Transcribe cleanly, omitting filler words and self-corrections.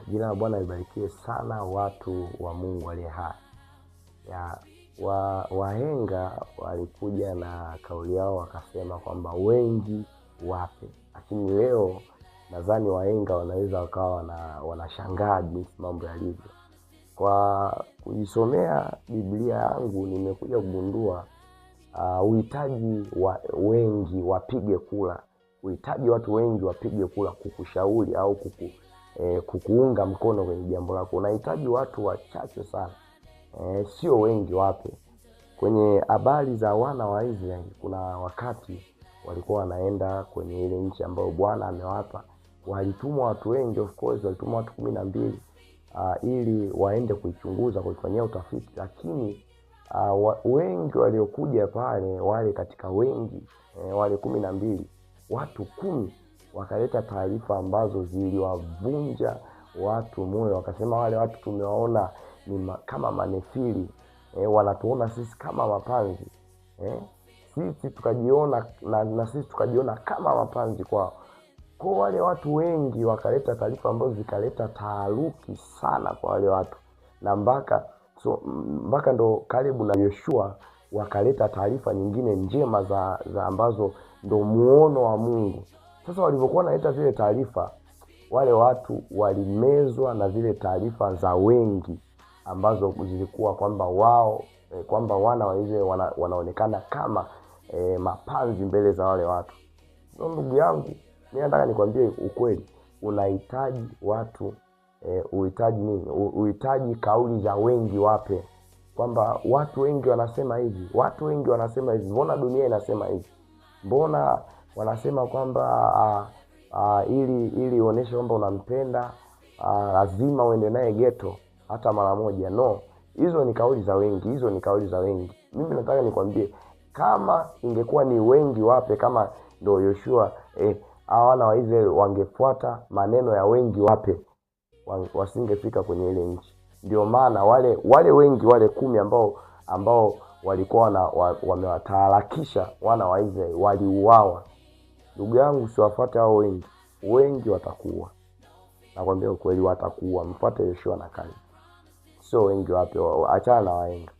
Jina la Bwana libarikiwe sana, watu wa Mungu aliye hai. Wahenga walikuja na kauli yao wakasema kwamba wengi wape. Lakini leo nadhani wahenga wanaweza wakawa wanashangaa jinsi mambo yalivyo. Kwa kujisomea Biblia yangu nimekuja kugundua uhitaji wengi wapige kula. Uhitaji watu wengi wapige kula kukushauri au kukuunga mkono kwenye jambo lako. Unahitaji watu wachache sana. Sio wengi wape. Kwenye habari za wana wa Israeli, kuna wakati walikuwa wanaenda kwenye ile nchi ambayo Bwana amewapa. Walitumwa watu wengi, of course walitumwa watu 12 ili waende kuichunguza, kuifanyia utafiti. Lakini wengi waliokuja pale, wale katika wengi wale 12, watu 10 wakaleta taarifa ambazo ziliwavunja watu moyo. Wakasema wale watu tumewaona ni kama manefili, wanatuona sisi kama mapanzi, sisi tukajiona na sisi tukajiona kama mapanzi kwao. Kwa wale watu wengi wakaleta taarifa ambazo zikaleta taharuki sana kwa wale watu, na mpaka ndo Kalebu na Yoshua wakaleta taarifa nyingine njema za ambazo ndo muono wa Mungu. Sasa walivyokuwa wanaleta zile taarifa, wale watu walimezwa na zile taarifa za wengi ambazo zilikuwa kwamba wao kwamba wana wa Israeli wanaonekana kama mapanzi mbele za wale watu. Ndugu yangu, mimi nataka nikwambie ukweli, unahitaji watu uhitaji nini? Uhitaji kauli za wengi wape. Kwamba watu wengi wanasema hivi, watu wengi wanasema hivi, mbona dunia inasema hivi? Mbona wanasema kwamba ili uoneshe kwamba unampenda lazima uende naye ghetto hata mara moja. No, hizo ni kauli za wengi, hizo ni kauli za wengi. Mimi nataka nikwambie, kama ingekuwa ni wengi wape, kama ndo Yoshua wana wa Israeli wangefuata maneno ya wengi wape, wasingefika kwenye ile nchi. Ndio maana wale wengi, wale 10 ambao walikuwa wamewataharakisha wana wa Israeli waliuawa. Ndugu yangu, usiwafuate hao wengi. Wengi watakuwa, nakwambia ukweli, watakuwa. Mfuate Yoshua na Kalebu, sio wengi wape. Achana na wahenga.